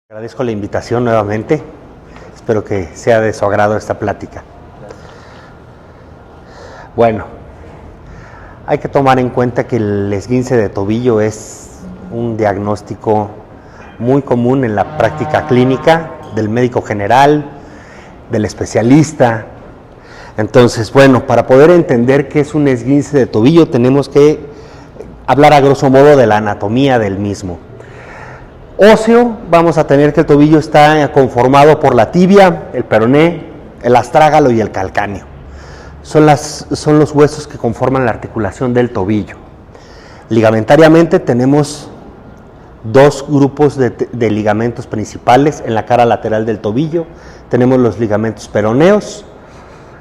Agradezco la invitación nuevamente, espero que sea de su agrado esta plática. Bueno, hay que tomar en cuenta que el esguince de tobillo es un diagnóstico muy común en la práctica clínica del médico general, del especialista. Entonces, bueno, para poder entender qué es un esguince de tobillo tenemos que hablar a grosso modo de la anatomía del mismo. Óseo, vamos a tener que el tobillo está conformado por la tibia, el peroné, el astrágalo y el calcáneo. Son los huesos que conforman la articulación del tobillo. Ligamentariamente tenemos dos grupos de ligamentos principales en la cara lateral del tobillo. Tenemos los ligamentos peroneos.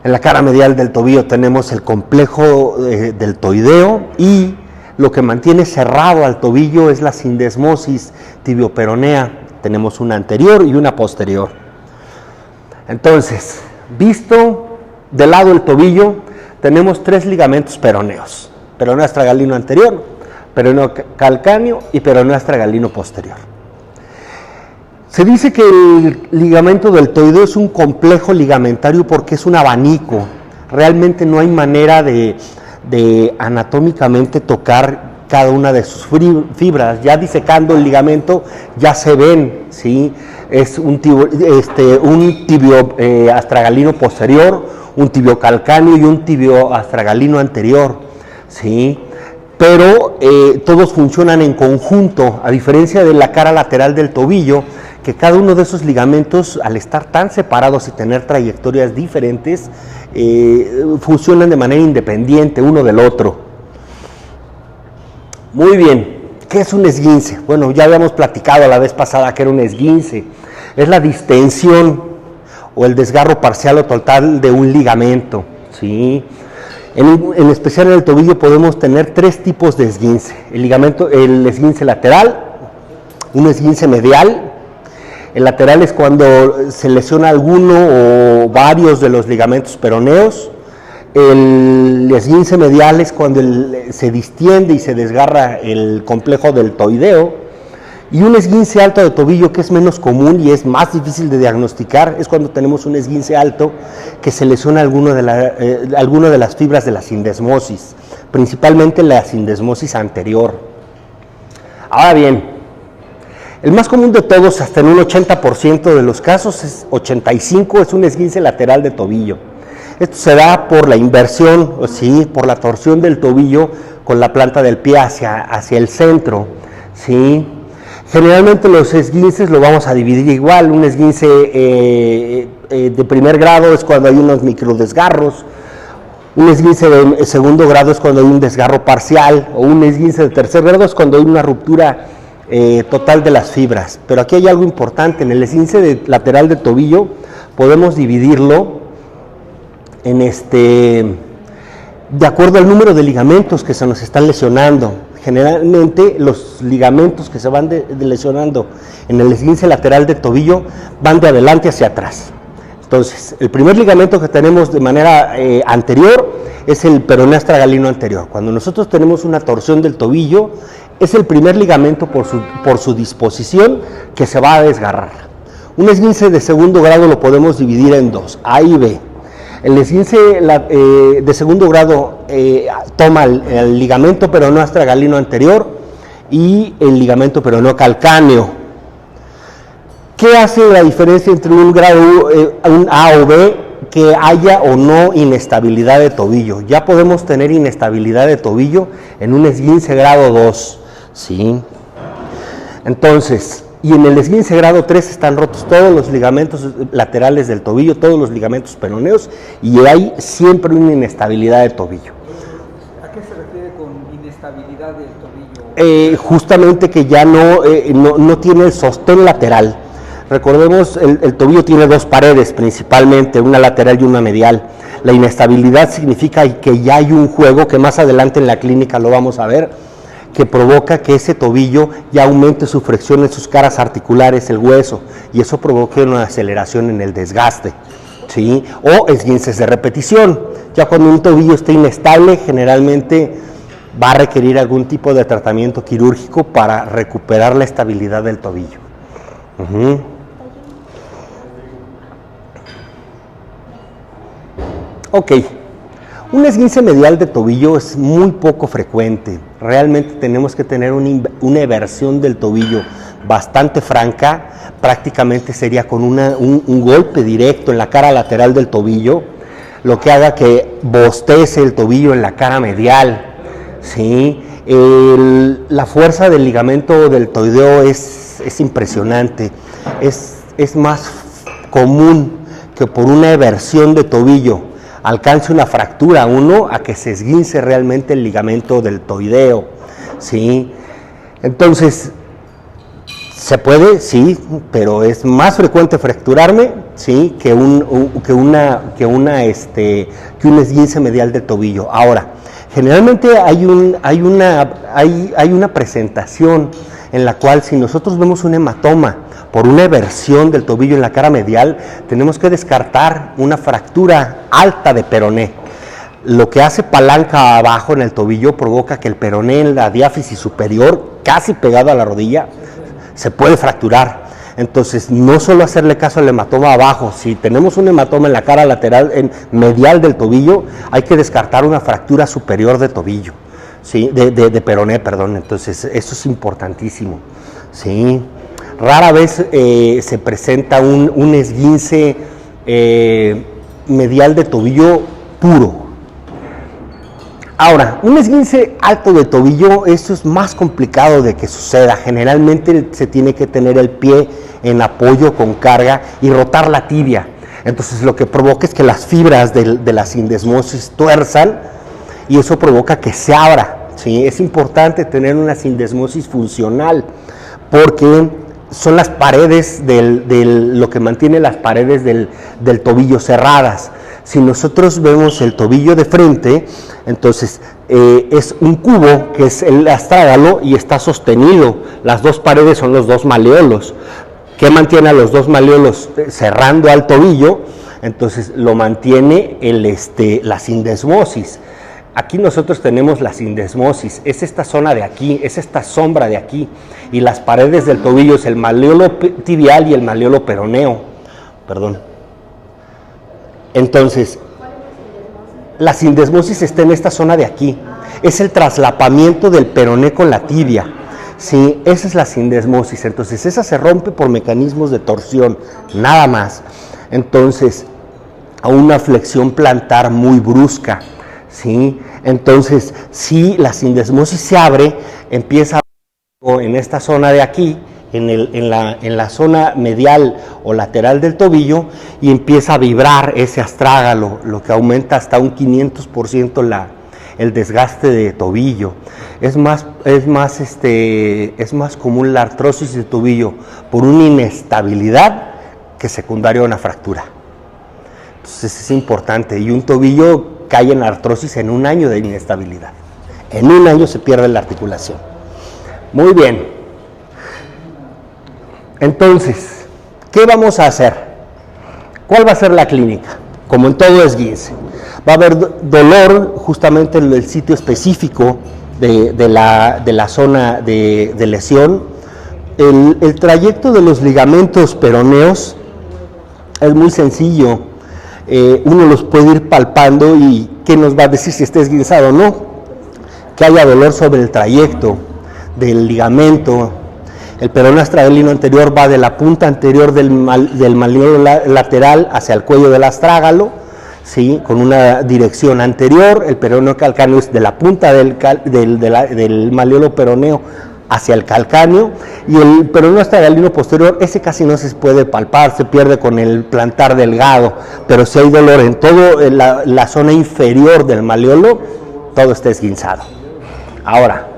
En la cara medial del tobillo tenemos el complejo deltoideo y lo que mantiene cerrado al tobillo es la sindesmosis tibioperonea. Tenemos una anterior y una posterior. Entonces, visto del lado del tobillo, tenemos tres ligamentos peroneos: peroneo astragalino anterior, peroneo calcáneo y peroneo astragalino posterior. Se dice que el ligamento deltoideo es un complejo ligamentario porque es un abanico. Realmente no hay manera de anatómicamente tocar cada una de sus fibras. Ya disecando el ligamento ya se ven, ¿sí? Es un tibio astragalino posterior, un tibio calcáneo y un tibio astragalino anterior, ¿sí? Pero todos funcionan en conjunto, a diferencia de la cara lateral del tobillo, que cada uno de esos ligamentos, al estar tan separados y tener trayectorias diferentes, funcionan de manera independiente uno del otro. Muy bien, ¿qué es un esguince? Bueno, ya habíamos platicado la vez pasada que era un esguince. Es la distensión o el desgarro parcial o total de un ligamento, ¿sí? En especial en el tobillo podemos tener tres tipos de esguince. El esguince lateral, un esguince medial. El lateral es cuando se lesiona alguno o varios de los ligamentos peroneos. El esguince medial es cuando se distiende y se desgarra el complejo deltoideo. Y un esguince alto de tobillo, que es menos común y es más difícil de diagnosticar, es cuando tenemos un esguince alto que se lesiona alguno de las fibras de la sindesmosis, principalmente la sindesmosis anterior. Ahora bien, el más común de todos, hasta en un 80% de los casos, 85%, es un esguince lateral de tobillo. Esto se da por la inversión, ¿sí? Por la torsión del tobillo con la planta del pie hacia el centro, ¿sí? Generalmente los esguinces lo vamos a dividir igual. Un esguince de primer grado es cuando hay unos microdesgarros. Un esguince de segundo grado es cuando hay un desgarro parcial, o un esguince de tercer grado es cuando hay una ruptura total de las fibras. Pero aquí hay algo importante: en el esguince lateral de tobillo podemos dividirlo de acuerdo al número de ligamentos que se nos están lesionando. Generalmente los ligamentos que se van lesionando en el esguince lateral de tobillo van de adelante hacia atrás. Entonces, el primer ligamento que tenemos de manera anterior es el peroneo astragalino anterior. Cuando nosotros tenemos una torsión del tobillo, es el primer ligamento por su disposición que se va a desgarrar. Un esguince de segundo grado lo podemos dividir en dos, A y B. El esguince de segundo grado toma el ligamento peroneo astragalino anterior y el ligamento peroneo calcáneo. ¿Qué hace la diferencia entre un grado, un A o B? Que haya o no inestabilidad de tobillo. Ya podemos tener inestabilidad de tobillo en un esguince grado 2, ¿sí? Entonces, y en el esguince grado 3 están rotos todos los ligamentos laterales del tobillo, todos los ligamentos peroneos, y hay siempre una inestabilidad de tobillo. ¿A qué se refiere con inestabilidad del tobillo? Justamente que ya no tiene el sostén lateral. Recordemos, el tobillo tiene dos paredes principalmente, una lateral y una medial. La inestabilidad significa que ya hay un juego, que más adelante en la clínica lo vamos a ver, que provoca que ese tobillo ya aumente su fricción en sus caras articulares, el hueso, y eso provoca una aceleración en el desgaste, ¿sí? O esguinces de repetición. Ya cuando un tobillo esté inestable, generalmente va a requerir algún tipo de tratamiento quirúrgico para recuperar la estabilidad del tobillo. Uh-huh. Ok, un esguince medial de tobillo es muy poco frecuente. Realmente tenemos que tener una eversión del tobillo bastante franca. Prácticamente sería con un golpe directo en la cara lateral del tobillo, lo que haga que bostece el tobillo en la cara medial, ¿sí? La fuerza del ligamento deltoideo es impresionante. Es más común que por una eversión de tobillo alcance una fractura a que se esguince realmente el ligamento deltoideo, ¿sí? Entonces, ¿se puede? Sí, pero es más frecuente fracturarme, ¿sí? que un esguince medial de tobillo. Ahora, generalmente hay una presentación en la cual, si nosotros vemos un hematoma por una eversión del tobillo en la cara medial, tenemos que descartar una fractura alta de peroné. Lo que hace palanca abajo en el tobillo provoca que el peroné en la diáfisis superior, casi pegado a la rodilla, se puede fracturar. Entonces, no solo hacerle caso al hematoma abajo. Si tenemos un hematoma en la cara lateral medial del tobillo, hay que descartar una fractura superior de tobillo, ¿sí? de peroné, perdón. Entonces, eso es importantísimo, ¿sí? Rara vez se presenta un esguince medial de tobillo puro. Ahora, un esguince alto de tobillo, eso es más complicado de que suceda. Generalmente se tiene que tener el pie en apoyo con carga y rotar la tibia. Entonces lo que provoca es que las fibras de la sindesmosis tuerzan y eso provoca que se abra, ¿sí? Es importante tener una sindesmosis funcional porque son las paredes lo que mantiene las paredes del tobillo cerradas. Si nosotros vemos el tobillo de frente, entonces es un cubo que es el astrágalo y está sostenido. Las dos paredes son los dos maleolos. ¿Qué mantiene a los dos maleolos cerrando al tobillo? Entonces lo mantiene la sindesmosis. Aquí nosotros tenemos la sindesmosis, es esta zona de aquí, es esta sombra de aquí, y las paredes del tobillo es el maleolo tibial y el maleolo peroneo. Perdón. Entonces, la sindesmosis está en esta zona de aquí, es el traslapamiento del peroné con la tibia, ¿sí? Esa es la sindesmosis. Entonces, esa se rompe por mecanismos de torsión, nada más. Entonces, a una flexión plantar muy brusca, ¿sí? Entonces, si la sindesmosis se abre, empieza en esta zona de aquí, en la zona medial o lateral del tobillo, y empieza a vibrar ese astrágalo, lo que aumenta hasta un 500% el desgaste de tobillo. Es más común la artrosis de tobillo por una inestabilidad que secundaria a una fractura. Entonces es importante, y un tobillo cae en artrosis en un año de inestabilidad. En un año se pierde la articulación. Muy bien. Entonces, ¿qué vamos a hacer? ¿Cuál va a ser la clínica? Como en todo esguince. Va a haber dolor justamente en el sitio específico de la zona de lesión. El trayecto de los ligamentos peroneos es muy sencillo. Uno los puede ir palpando y ¿qué nos va a decir si está esguinzado o no? Que haya dolor sobre el trayecto del ligamento. El peroné astragalino anterior va de la punta anterior del maleolo lateral hacia el cuello del astrágalo, ¿sí? Con una dirección anterior. El peroneo calcáneo es de la punta del maleolo peroneo hacia el calcáneo, y el peroneo astragalino posterior, ese casi no se puede palpar, se pierde con el plantar delgado, pero si hay dolor en toda la zona inferior del maleolo, todo está esguinzado. Ahora,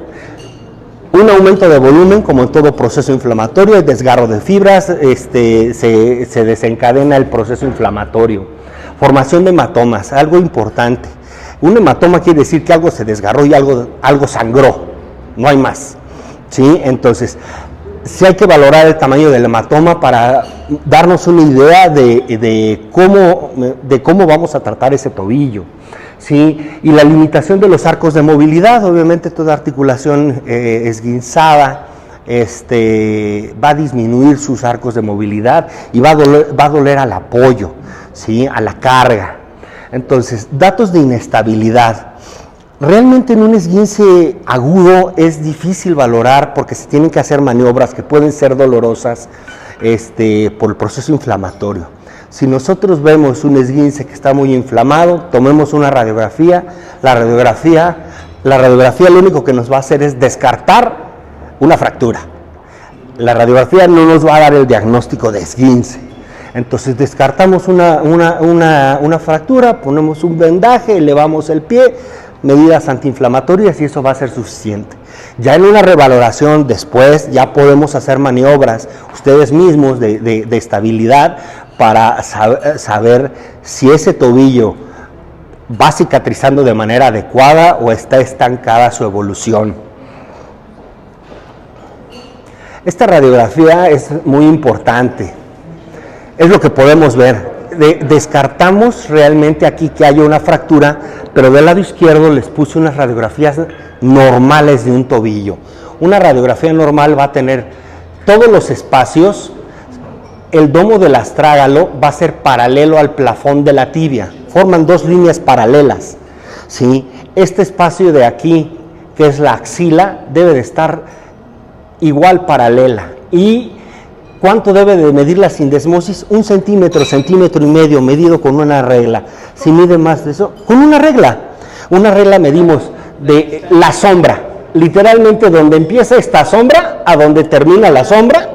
un aumento de volumen, como en todo proceso inflamatorio, el desgarro de fibras, se desencadena el proceso inflamatorio. Formación de hematomas, algo importante. Un hematoma quiere decir que algo se desgarró y algo sangró, no hay más, ¿sí? Entonces, sí hay que valorar el tamaño del hematoma para darnos una idea de cómo vamos a tratar ese tobillo, ¿sí? Y la limitación de los arcos de movilidad. Obviamente toda articulación esguinzada va a disminuir sus arcos de movilidad y va a doler al apoyo, ¿sí? A la carga. Entonces, datos de inestabilidad. Realmente en un esguince agudo es difícil valorar porque se tienen que hacer maniobras que pueden ser dolorosas por el proceso inflamatorio. Si nosotros vemos un esguince que está muy inflamado, tomemos una radiografía. La radiografía lo único que nos va a hacer es descartar una fractura. La radiografía no nos va a dar el diagnóstico de esguince. Entonces descartamos una fractura, ponemos un vendaje, elevamos el pie, medidas antiinflamatorias y eso va a ser suficiente. Ya en una revaloración después ya podemos hacer maniobras ustedes mismos de estabilidad para saber si ese tobillo va cicatrizando de manera adecuada o está estancada su evolución. Esta radiografía es muy importante, es lo que podemos ver. Descartamos realmente aquí que haya una fractura, pero del lado izquierdo les puse unas radiografías normales de un tobillo. Una radiografía normal va a tener todos los espacios, el domo del astrágalo va a ser paralelo al plafón de la tibia, forman dos líneas paralelas, ¿sí? Este espacio de aquí, que es la axila, debe de estar igual paralela. ¿Y cuánto debe de medir la sindesmosis? 1 centímetro, centímetro y medio, medido con una regla. Si mide más de eso, con una regla medimos de la sombra, literalmente donde empieza esta sombra a donde termina la sombra,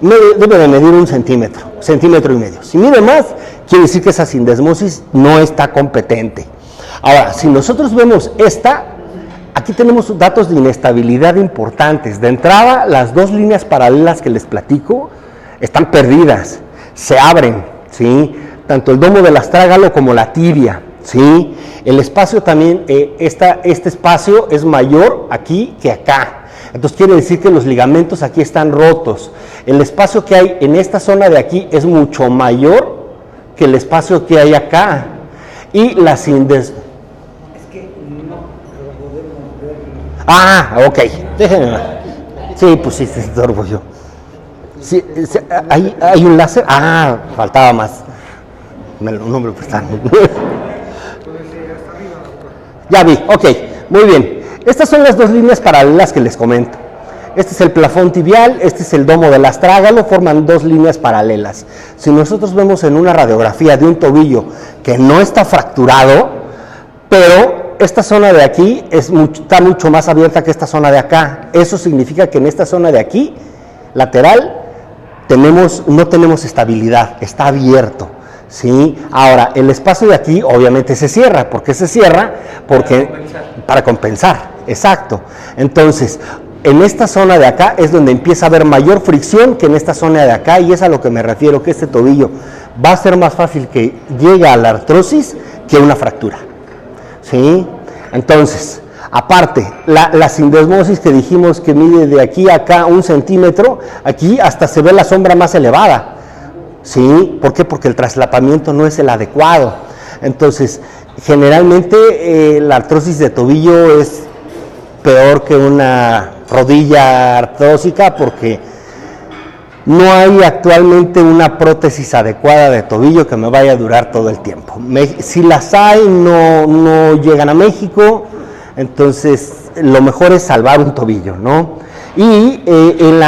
debe de medir 1 centímetro, centímetro y medio. Si mide más, quiere decir que esa sindesmosis no está competente. Ahora, si nosotros vemos aquí tenemos datos de inestabilidad importantes. De entrada, las dos líneas paralelas que les platico están perdidas, se abren, ¿sí? Tanto el domo del astrágalo como la tibia, ¿sí? El espacio también, este espacio es mayor aquí que acá. Entonces quiere decir que los ligamentos aquí están rotos. El espacio que hay en esta zona de aquí es mucho mayor que el espacio que hay acá. Y la sindesmosis... ok, déjenme ver. Sí, pues sí, se estorbo yo. Sí, ¿hay un láser? Faltaba más. No me lo prestaron. Ya vi, ok, muy bien. Estas son las dos líneas paralelas que les comento. Este es el plafón tibial, este es el domo del astrágalo, forman dos líneas paralelas. Si nosotros vemos en una radiografía de un tobillo que no está fracturado, pero esta zona de aquí está mucho más abierta que esta zona de acá. Eso significa que en esta zona de aquí, lateral, no tenemos estabilidad, está abierto, ¿sí? Ahora, el espacio de aquí obviamente se cierra. ¿Por qué se cierra? Para compensar, exacto. Entonces, en esta zona de acá es donde empieza a haber mayor fricción que en esta zona de acá, y es a lo que me refiero, que este tobillo va a ser más fácil que llegue a la artrosis que una fractura. ¿Sí? Entonces, aparte, la sindesmosis que dijimos que mide de aquí a acá 1 centímetro, aquí hasta se ve la sombra más elevada. ¿Sí? ¿Por qué? Porque el traslapamiento no es el adecuado. Entonces, generalmente la artrosis de tobillo es peor que una rodilla artrósica porque no hay actualmente una prótesis adecuada de tobillo que me vaya a durar todo el tiempo. Si las hay, no llegan a México, entonces lo mejor es salvar un tobillo, ¿no? Y en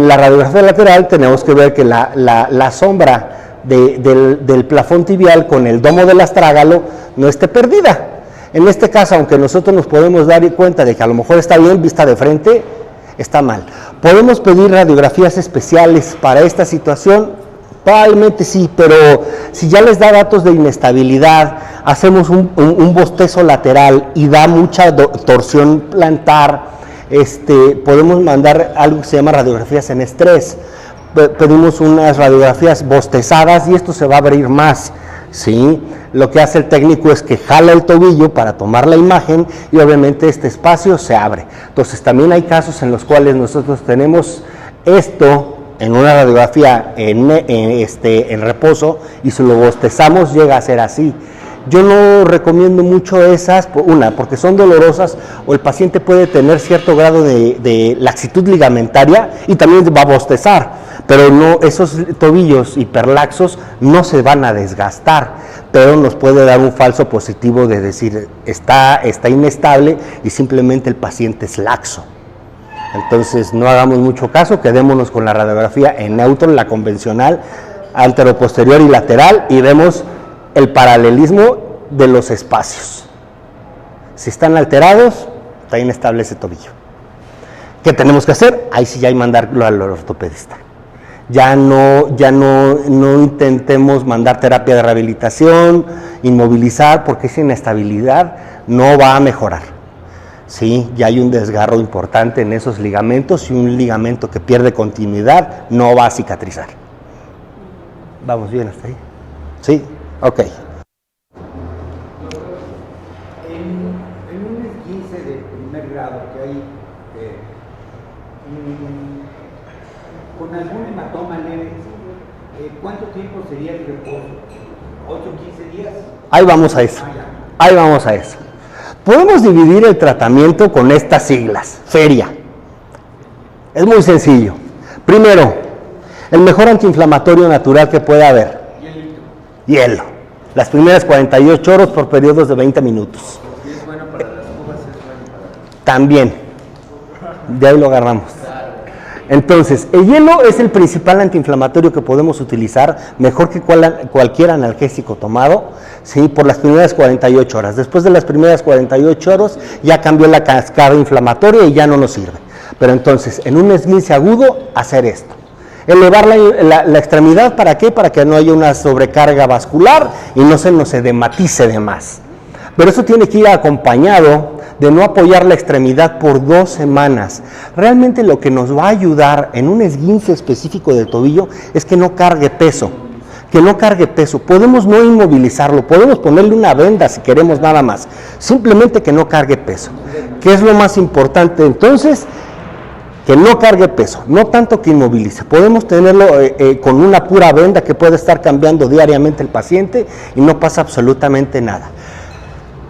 la radiografía lateral tenemos que ver que la sombra del plafón tibial con el domo del astrágalo no esté perdida. En este caso, aunque nosotros nos podemos dar cuenta de que a lo mejor está bien vista de frente, está mal. ¿Podemos pedir radiografías especiales para esta situación? Probablemente sí, pero si ya les da datos de inestabilidad, hacemos un bostezo lateral y da mucha torsión plantar, podemos mandar algo que se llama radiografías en estrés. Pedimos unas radiografías bostezadas y esto se va a abrir más, ¿sí? Lo que hace el técnico es que jala el tobillo para tomar la imagen y obviamente este espacio se abre. Entonces también hay casos en los cuales nosotros tenemos esto en una radiografía en reposo y si lo bostezamos llega a ser así. Yo no recomiendo mucho esas, porque son dolorosas o el paciente puede tener cierto grado de laxitud ligamentaria y también va a bostezar, pero no, esos tobillos hiperlaxos no se van a desgastar, pero nos puede dar un falso positivo de decir está inestable y simplemente el paciente es laxo. Entonces no hagamos mucho caso, quedémonos con la radiografía en neutro, la convencional, anteroposterior y lateral, y vemos el paralelismo de los espacios. Si están alterados, está inestable ese tobillo. ¿Qué tenemos que hacer? Ahí sí ya hay que mandarlo al ortopedista. Ya no intentemos mandar terapia de rehabilitación, inmovilizar, porque esa inestabilidad no va a mejorar. Sí, ya hay un desgarro importante en esos ligamentos y un ligamento que pierde continuidad no va a cicatrizar. ¿Vamos bien hasta ahí? Sí, ok. En un esguince de primer grado que hay con algún hematoma leve, ¿cuánto tiempo sería el reposo? ¿8 15 días? Ahí vamos a eso. Ahí vamos a eso. Podemos dividir el tratamiento con estas siglas. Feria. Es muy sencillo. Primero, el mejor antiinflamatorio natural que pueda haber. Hielo. Las primeras 48 horas por periodos de 20 minutos. Si es bueno para las uvas, es bueno para... También. De ahí lo agarramos. Entonces, el hielo es el principal antiinflamatorio que podemos utilizar, mejor que cualquier analgésico tomado, ¿sí? Por las primeras 48 horas. Después de las primeras 48 horas ya cambió la cascada inflamatoria y ya no nos sirve. Pero entonces, en un esguince agudo, hacer esto. Elevar la extremidad, ¿para qué? Para que no haya una sobrecarga vascular y no se nos edematice de más. Pero eso tiene que ir acompañado de no apoyar la extremidad por 2 semanas. Realmente lo que nos va a ayudar en un esguince específico del tobillo es que no cargue peso. Que no cargue peso. Podemos no inmovilizarlo, podemos ponerle una venda si queremos nada más. Simplemente que no cargue peso. ¿Qué es lo más importante entonces? Que no cargue peso, no tanto que inmovilice. Podemos tenerlo con una pura venda que puede estar cambiando diariamente el paciente y no pasa absolutamente nada.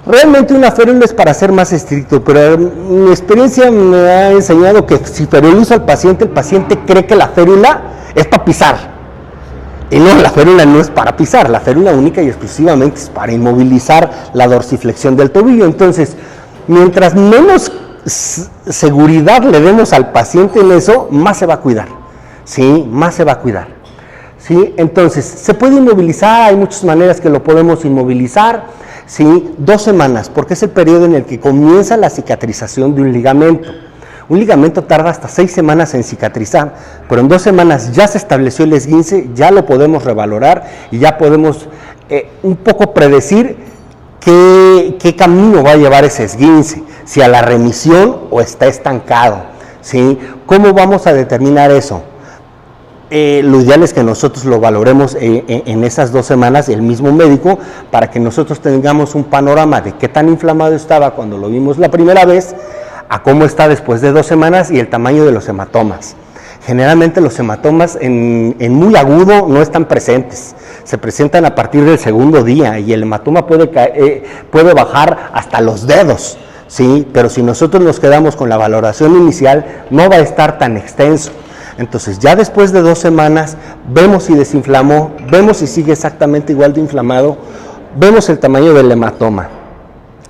Realmente una férula es para ser más estricto, pero mi experiencia me ha enseñado que si ferulizo al paciente, el paciente cree que la férula es para pisar. Y no, la férula no es para pisar, la férula única y exclusivamente es para inmovilizar la dorsiflexión del tobillo. Entonces, mientras menos seguridad le demos al paciente en eso, más se va a cuidar. Sí, más se va a cuidar. Sí, entonces, se puede inmovilizar, hay muchas maneras que lo podemos inmovilizar. Sí, 2 semanas, porque es el periodo en el que comienza la cicatrización de un ligamento. Un ligamento tarda hasta 6 semanas en cicatrizar, pero en 2 semanas ya se estableció el esguince, ya lo podemos revalorar y ya podemos un poco predecir qué camino va a llevar ese esguince, si a la remisión o está estancado. ¿Sí? ¿Cómo vamos a determinar eso? Lo ideal es que nosotros lo valoremos en esas 2 semanas, el mismo médico, para que nosotros tengamos un panorama de qué tan inflamado estaba cuando lo vimos la primera vez, a cómo está después de 2 semanas y el tamaño de los hematomas. Generalmente los hematomas en muy agudo no están presentes, se presentan a partir del segundo día y el hematoma puede bajar hasta los dedos, ¿sí? Pero si nosotros nos quedamos con la valoración inicial, no va a estar tan extenso. Entonces ya después de 2 semanas vemos si desinflamó, vemos si sigue exactamente igual de inflamado, vemos el tamaño del hematoma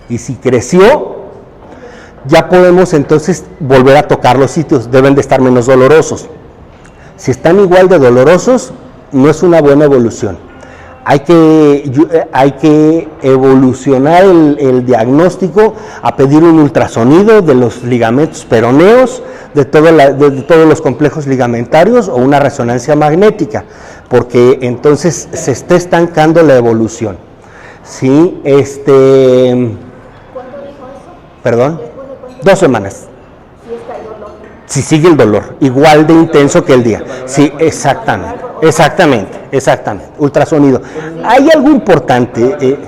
y si creció, ya podemos entonces volver a tocar los sitios, deben de estar menos dolorosos. Si están igual de dolorosos, no es una buena evolución. Hay que evolucionar el diagnóstico a pedir un ultrasonido de los ligamentos peroneos, de todos los complejos ligamentarios o una resonancia magnética, porque entonces se está estancando la evolución. ¿Sí? ¿Cuándo dijo eso? ¿Perdón? 2 semanas. Si está el dolor. Si sigue el dolor, igual de intenso que el día. Sí, exactamente. Ultrasonido. Hay algo importante.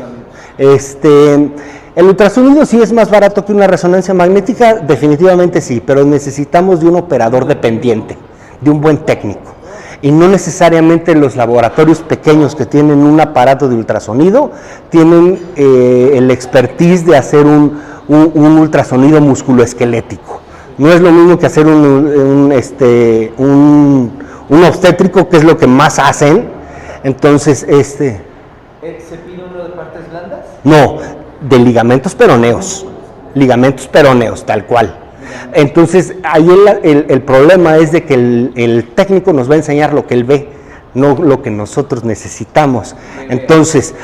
El ultrasonido sí es más barato que una resonancia magnética, definitivamente sí, pero necesitamos de un operador dependiente, de un buen técnico. y no necesariamente los laboratorios pequeños que tienen un aparato de ultrasonido tienen el expertise de hacer un ultrasonido musculoesquelético. No es lo mismo que hacer un obstétrico, que es lo que más hacen. Entonces, ¿Se pide uno de partes blandas? no, de ligamentos peroneos, tal cual. Entonces, ahí el problema es de que el técnico nos va a enseñar lo que él ve, no lo que nosotros necesitamos. Entonces,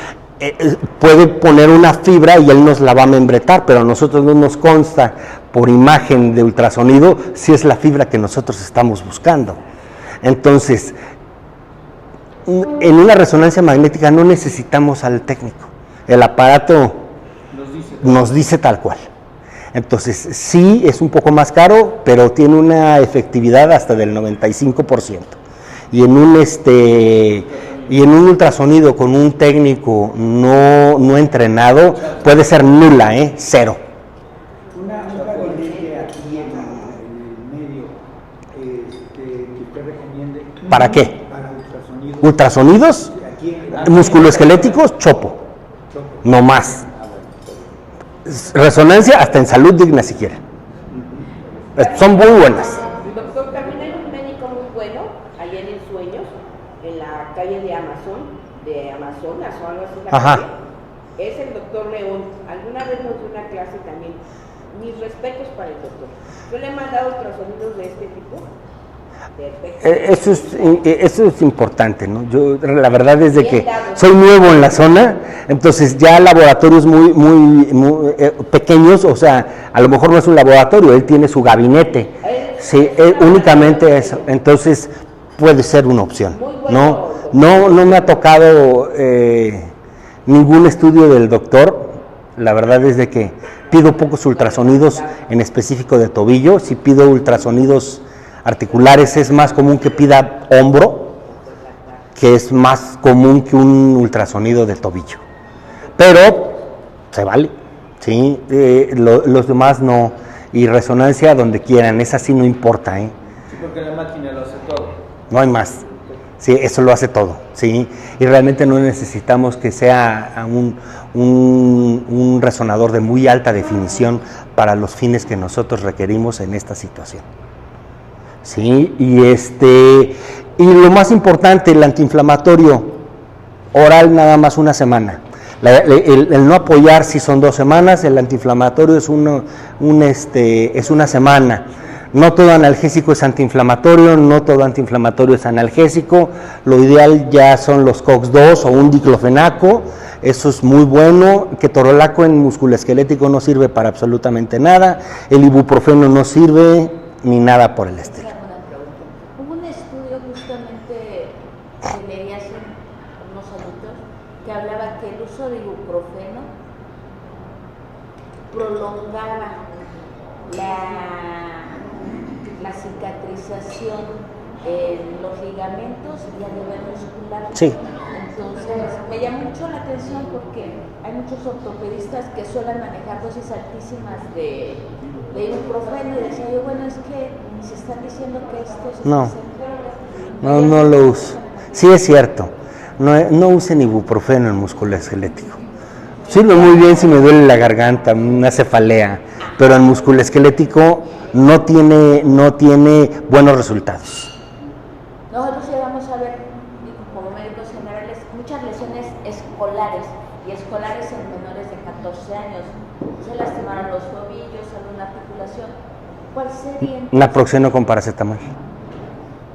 puede poner una fibra y él nos la va a membretar, pero a nosotros no nos consta por imagen de ultrasonido si es la fibra que nosotros estamos buscando. Entonces, en una resonancia magnética no necesitamos al técnico, el aparato nos dice tal cual. Entonces, sí es un poco más caro, pero tiene una efectividad hasta del 95%. Y en un ultrasonido con un técnico no entrenado puede ser nula, cero. Un gabinete aquí en el medio que usted recomiende. ¿Para qué? Para ultrasonido. ¿Ultrasonidos? Musculoesqueléticos, chopo. No más. Resonancia hasta en Salud Digna siquiera. Son muy buenas. Doctor, también hay un médico muy bueno allá en El Sueño, en la calle de Amazonas o algo así. Ajá. Calle. Es el doctor León. Alguna vez nos dio una clase también. Mis respetos para el doctor. Yo le he mandado ultrasonidos de este tipo. Eso es importante, ¿no? Yo la verdad es de que soy nuevo en la zona, entonces ya laboratorios muy pequeños, o sea, a lo mejor no es un laboratorio, él tiene su gabinete, sí, únicamente eso, entonces puede ser una opción. No me ha tocado ningún estudio del doctor, la verdad es de que pido pocos ultrasonidos en específico de tobillo, si pido ultrasonidos articulares es más común que pida hombro, que es más común que un ultrasonido de tobillo. Pero se vale, ¿sí? Los demás no. Y resonancia donde quieran, esa sí no importa, Sí, porque la máquina lo hace todo. No hay más. Sí, eso lo hace todo, ¿sí? Y realmente no necesitamos que sea un resonador de muy alta definición para los fines que nosotros requerimos en esta situación. Sí, y lo más importante, el antiinflamatorio oral nada más una semana. El no apoyar si son 2 semanas, el antiinflamatorio es una semana. No todo analgésico es antiinflamatorio, no todo antiinflamatorio es analgésico. Lo ideal ya son los COX-2 o un diclofenaco, eso es muy bueno. Ketorolaco en musculoesquelético no sirve para absolutamente nada. El ibuprofeno no sirve ni nada por el estilo. Hubo un estudio justamente que leí hace unos años que hablaba que el uso de ibuprofeno prolongaba la cicatrización en los ligamentos y a nivel muscular. Sí. Entonces, me llama mucho la atención porque hay muchos ortopedistas que suelen manejar dosis altísimas de ibuprofeno y decía yo, bueno, es que se están diciendo que esto No lo uso. Sí es cierto, no usen ibuprofeno en musculoesquelético. Sirve muy bien si me duele la garganta, una cefalea, pero en musculoesquelético no tiene buenos resultados. Nosotros llegamos a ver, como médicos generales, muchas lesiones escolares y escolares en menores de 14 años. Se lastimaron los tobillos, alguna articulación. ¿Cuál sería? Naproxeno con paracetamol.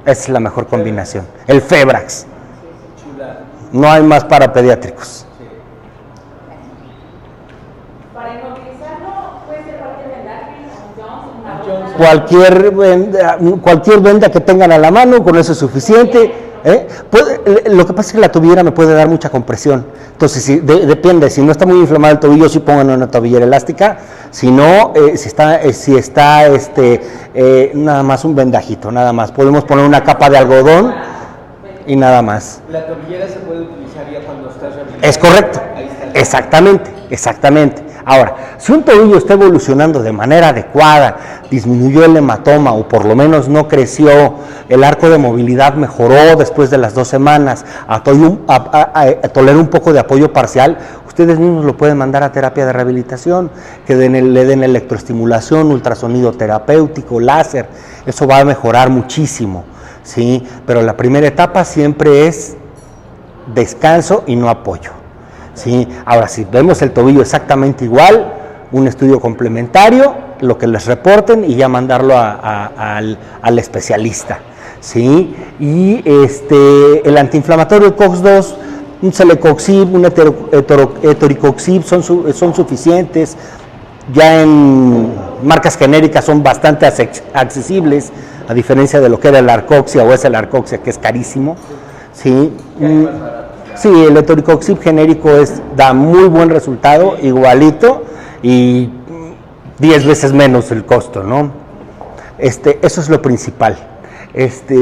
Esa es la mejor combinación. El Febrax. No hay más para pediátricos. Para inmovilizarlo, puede ser cualquier vendaje, Cualquier venda que tengan a la mano, con eso es suficiente. Lo que pasa es que la tobillera me puede dar mucha compresión. Entonces, depende, si no está muy inflamado el tobillo, sí pongan una tobillera elástica. Si no, si está nada más un vendajito, nada más. Podemos poner una capa de algodón y nada más. La tobillera se puede utilizar ya cuando estás rehabilitando. Es correcto. Exactamente. Ahora, si un tobillo está evolucionando de manera adecuada, disminuyó el hematoma o por lo menos no creció, el arco de movilidad mejoró después de las 2 semanas, tolera un poco de apoyo parcial, ustedes mismos lo pueden mandar a terapia de rehabilitación, que le den electroestimulación, ultrasonido terapéutico, láser, eso va a mejorar muchísimo, ¿sí? Pero la primera etapa siempre es descanso y no apoyo, ¿sí? Ahora, si vemos el tobillo exactamente igual, un estudio complementario, lo que les reporten y ya mandarlo al especialista, ¿sí? Y el antiinflamatorio COX-2, un celecoxib, un etoricoxib son suficientes, ya en marcas genéricas son bastante accesibles, a diferencia de lo que era el Arcoxia o es el Arcoxia, que es carísimo, ¿sí? Sí, el etoricoxib genérico da muy buen resultado, igualito, y 10 veces menos el costo, ¿no? Eso es lo principal.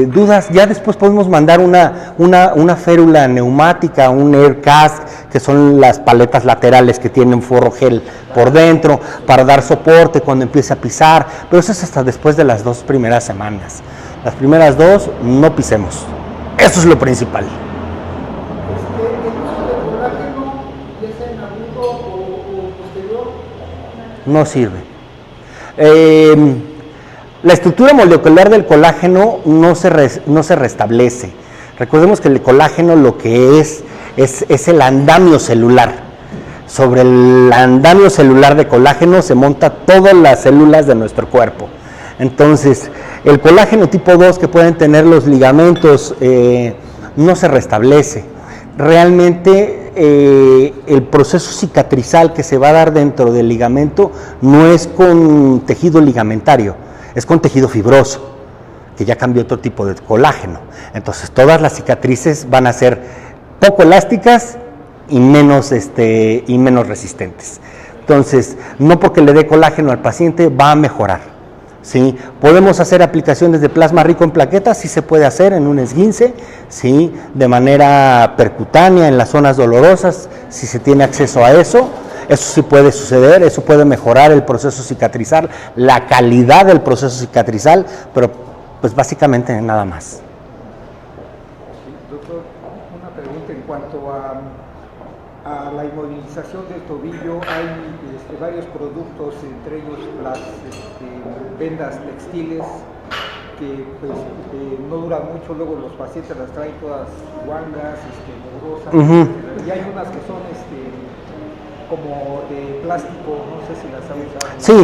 Dudas, ya después podemos mandar una férula neumática, un air cask, que son las paletas laterales que tienen forro gel por dentro, para dar soporte cuando empiece a pisar, pero eso es hasta después de las 2 primeras semanas. Las primeras 2 no pisemos, eso es lo principal. No sirve. La estructura molecular del colágeno no se restablece. Recordemos que el colágeno lo que es el andamio celular. Sobre el andamio celular de colágeno se montan todas las células de nuestro cuerpo. Entonces, el colágeno tipo 2 que pueden tener los ligamentos no se restablece. Realmente el proceso cicatrizal que se va a dar dentro del ligamento no es con tejido ligamentario, es con tejido fibroso, que ya cambió otro tipo de colágeno. Entonces todas las cicatrices van a ser poco elásticas y menos resistentes. Entonces, no porque le dé colágeno al paciente va a mejorar, ¿sí? Podemos hacer aplicaciones de plasma rico en plaquetas, sí se puede hacer en un esguince, ¿sí? De manera percutánea en las zonas dolorosas, si se tiene acceso a eso. Eso sí puede suceder, eso puede mejorar el proceso cicatrizal, la calidad del proceso cicatrizal, pero pues básicamente nada más. Doctor, una pregunta en cuanto a la inmovilización del tobillo. Hay varios productos, entre ellos las vendas textiles, que pues, no duran mucho, luego los pacientes las traen todas guangas, dolorosas, y hay unas que son como de plástico, no sé si las ha usado. Sí,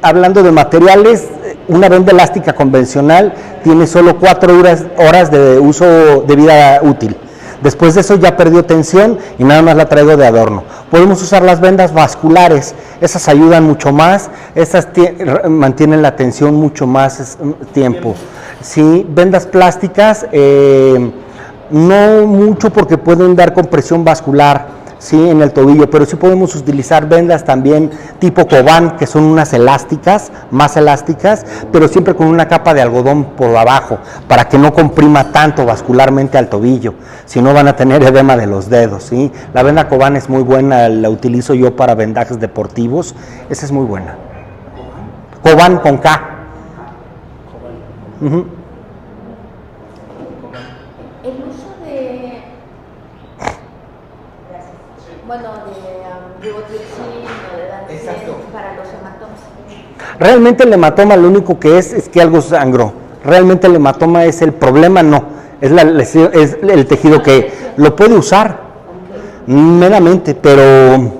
hablando de materiales, una venda elástica convencional tiene solo 4 horas de uso de vida útil. Después de eso ya perdió tensión y nada más la traigo de adorno. Podemos usar las vendas vasculares, esas ayudan mucho más, esas mantienen la tensión mucho más tiempo. Sí, vendas plásticas, no mucho porque pueden dar compresión vascular, sí, en el tobillo, pero sí podemos utilizar vendas también tipo Coban, que son unas elásticas, más elásticas, pero siempre con una capa de algodón por abajo, para que no comprima tanto vascularmente al tobillo, si no van a tener edema de los dedos, ¿sí? La venda Coban es muy buena, la utilizo yo para vendajes deportivos, esa es muy buena. Coban con K. El uso de ribotripsin o de Dantien para los hematomas. Realmente el hematoma lo único que es que algo sangró. Realmente el hematoma es el problema, no. Es la lesión, es el tejido que lo puede usar meramente, pero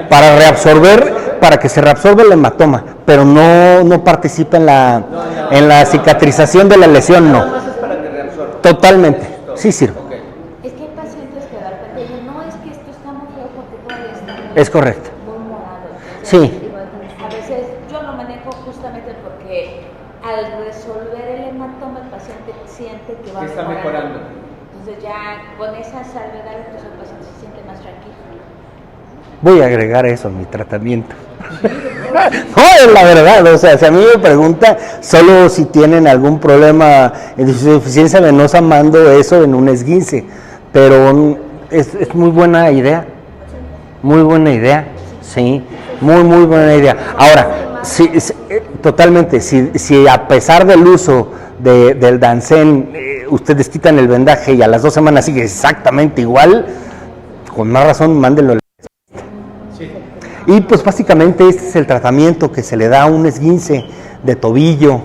para reabsorber, para que se reabsorba el hematoma, pero no participa en la cicatrización de la lesión, no. Totalmente, sí sirve. Es que hay pacientes que de repente dicen, no, es que esto está muy feo porque todavía está Es correcto. muy morado. Entonces, Sí. A veces yo lo manejo justamente porque al resolver el hematoma el paciente siente que va está mejorando. Entonces ya con esa salvedad entonces el paciente se siente más tranquilo. Voy a agregar eso a mi tratamiento. No, es la verdad, o sea, si a mí me preguntan solo si tienen algún problema de insuficiencia venosa, mando eso en un esguince, pero es muy buena idea. Muy buena idea, sí, muy buena idea. Ahora, totalmente, si a pesar del uso del Dansen ustedes quitan el vendaje y a las 2 semanas sigue exactamente igual, con más razón mándenlo al especialista. Y pues básicamente este es el tratamiento que se le da a un esguince de tobillo.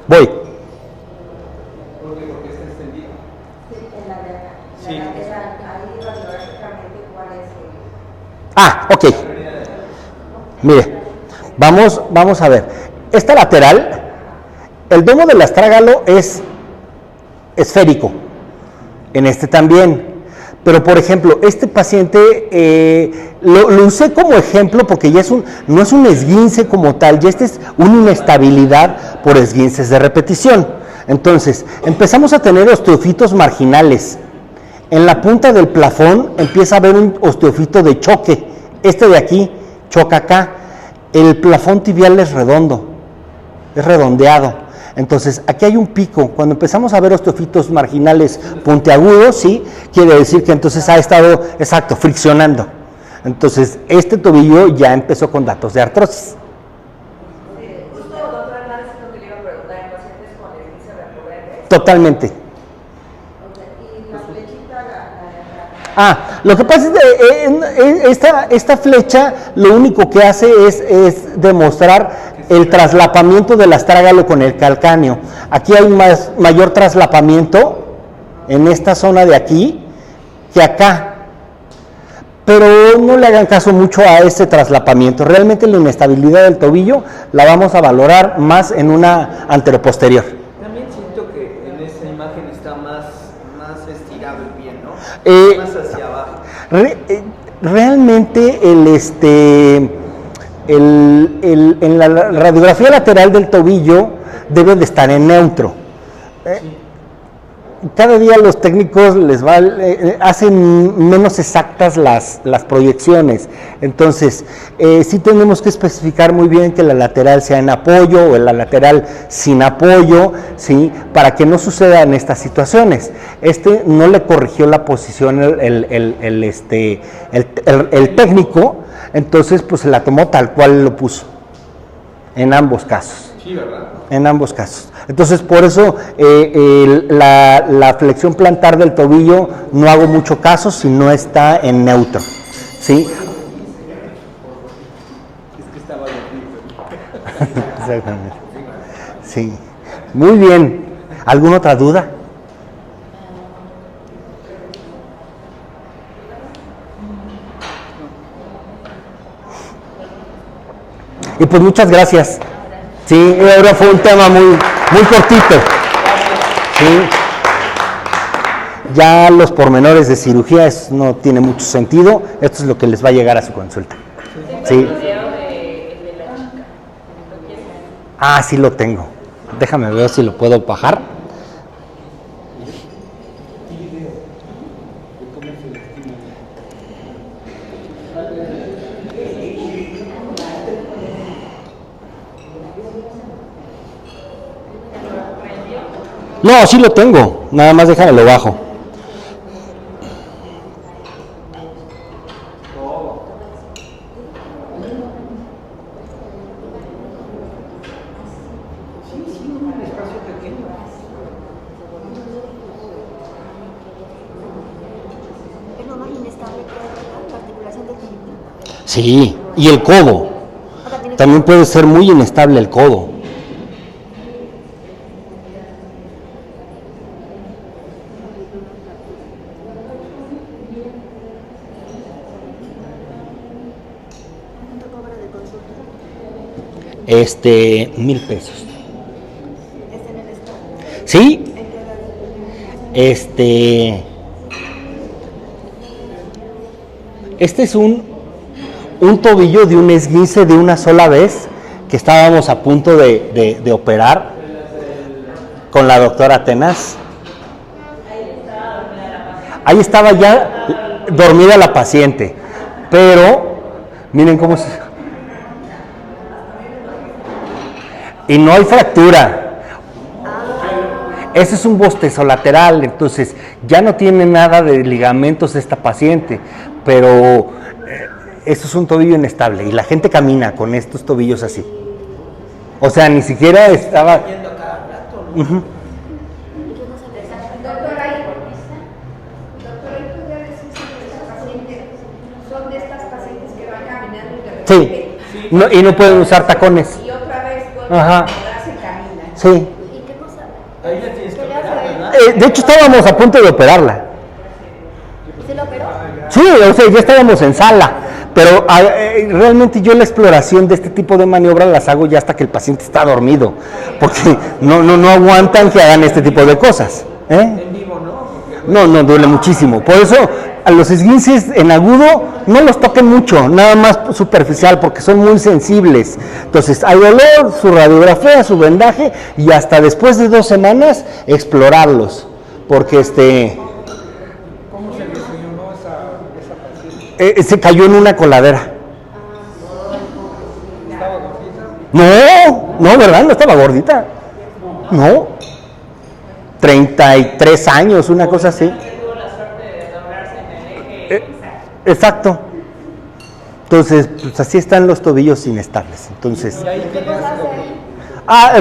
Voy. Ah, ok. Mire, vamos a ver. Esta lateral, el domo del astrágalo es esférico. En este también. Pero, por ejemplo, este paciente lo usé como ejemplo porque ya no es un esguince como tal, ya es una inestabilidad por esguinces de repetición. Entonces, empezamos a tener osteofitos marginales. En la punta del plafón empieza a haber un osteofito de choque. Este de aquí choca acá. El plafón tibial es redondo, es redondeado. Entonces, aquí hay un pico. Cuando empezamos a ver osteofitos marginales puntiagudos, ¿sí? Quiere decir que entonces ha estado, exacto, friccionando. Entonces, este tobillo ya empezó con datos de artrosis. Justo, doctora Hernández, es lo que le iba a preguntar en pacientes con esguince recurrente. Totalmente. Y la flechita, Lo que pasa es que esta flecha lo único que hace es demostrar el traslapamiento del astrágalo con el calcáneo. Aquí hay mayor traslapamiento en esta zona de aquí que acá. Pero no le hagan caso mucho a este traslapamiento. Realmente la inestabilidad del tobillo la vamos a valorar más en una anteroposterior. También siento que en esta imagen está más estirado el pie, ¿no? Más hacia abajo. Realmente en la radiografía lateral del tobillo debe de estar en neutro. Cada día los técnicos hacen menos exactas las proyecciones. Entonces, sí tenemos que especificar muy bien que la lateral sea en apoyo o la lateral sin apoyo, ¿sí? Para que no sucedan estas situaciones. No le corrigió la posición el técnico, entonces pues se la tomó tal cual lo puso. En ambos casos. Sí, ¿verdad? En ambos casos. Entonces, por eso la flexión plantar del tobillo no hago mucho caso si no está en neutro. ¿Sí? Es que estaba de Exactamente. Sí. Muy bien. ¿Alguna otra duda? Y pues muchas gracias. Sí, ahora fue un tema muy cortito. Sí. Ya los pormenores de cirugía no tiene mucho sentido. Esto es lo que les va a llegar a su consulta. Sí. Sí lo tengo. Déjame ver si lo puedo bajar. No, sí lo tengo, nada más déjame lo bajo. Es lo más inestable que la articulación del tendón. Sí, y el codo. También puede ser muy inestable el codo. ¿Cuánto cobra de consulta? 1,000 pesos. ¿Es en el estado? ¿Sí? ¿En qué horario? Este es un tobillo de un esguince de una sola vez que estábamos a punto de operar con la doctora Atenas. Ahí estaba ya dormida la paciente, pero miren cómo se... Y no hay fractura. Ese es un bostezo lateral, entonces ya no tiene nada de ligamentos esta paciente, pero eso es un tobillo inestable y la gente camina con estos tobillos así. O sea, ni siquiera estaba... Yendo a cada rato, ¿no? Ujú. Doctora, ¿y podría decir si estos pacientes son de estas pacientes que van caminando y de repente... Sí, no, y no pueden usar tacones. Y otra vez vuelven Ajá. a acomodarse y caminan. Sí. ¿Y qué cosa? Ahí la tienes que operar, ¿verdad? De hecho, estábamos a punto de operarla. ¿Y se lo operó? Sí, o sea, ya estábamos en sala, pero realmente yo la exploración de este tipo de maniobras las hago ya hasta que el paciente está dormido, porque no aguantan que hagan este tipo de cosas. En vivo, ¿no? Porque, No, duele muchísimo. Por eso a los esguinces en agudo no los toquen mucho, nada más superficial, porque son muy sensibles. Entonces, hay dolor, su radiografía, su vendaje, y hasta después de 2 semanas explorarlos, porque ¿Cómo se lesionó esa paciente? se cayó en una coladera. ¿Estaba gordita? No, ¿verdad? No estaba gordita. No. 33 años, una cosa así. Exacto. Entonces, pues así están los tobillos inestables. Entonces,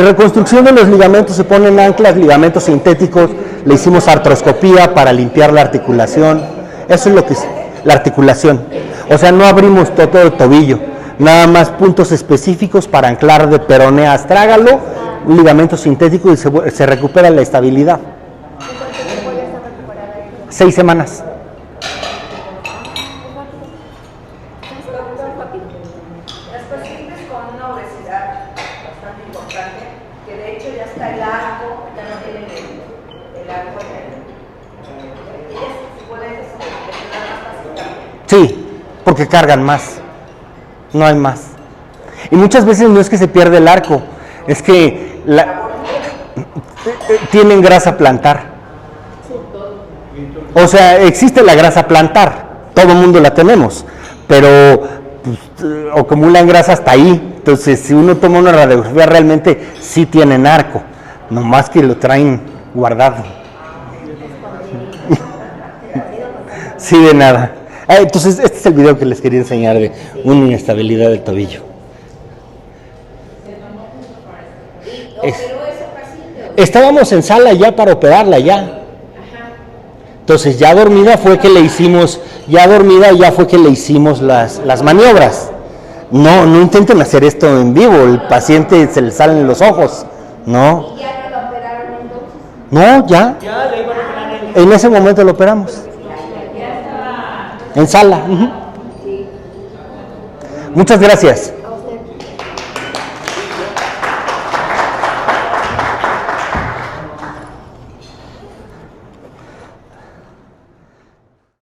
reconstrucción de los ligamentos, se ponen anclas, ligamentos sintéticos, le hicimos artroscopía para limpiar la articulación. Eso es lo que es la articulación. O sea, no abrimos todo el tobillo, nada más puntos específicos para anclar de peroné a astrágalo, un ligamento sintético y se recupera la estabilidad. ¿Cuánto tiempo ya está recuperada ella? 6 semanas. Las pacientes con una obesidad bastante importante, que de hecho ya está el arco, ya no tienen el arco ellas pueden lesionar más fácilmente. Sí, porque cargan más, no hay más. Y muchas veces no es que se pierde el arco, es que tienen grasa plantar. O sea, existe la grasa plantar, todo el mundo la tenemos, pero pues, acumulan grasa hasta ahí. Entonces, si uno toma una radiografía, realmente sí tienen arco, nomás que lo traen guardado. Sí, de nada. Entonces, este es el video que les quería enseñar de una inestabilidad del tobillo. Estábamos en sala ya para operarla ya. Entonces, ya dormida fue que le hicimos las maniobras. No intenten hacer esto en vivo, el paciente se le salen los ojos. No. ¿Y ya no la operaron entonces? No, ya. ya le iban a operar En ese momento lo operamos. En sala. Ujú. Muchas gracias.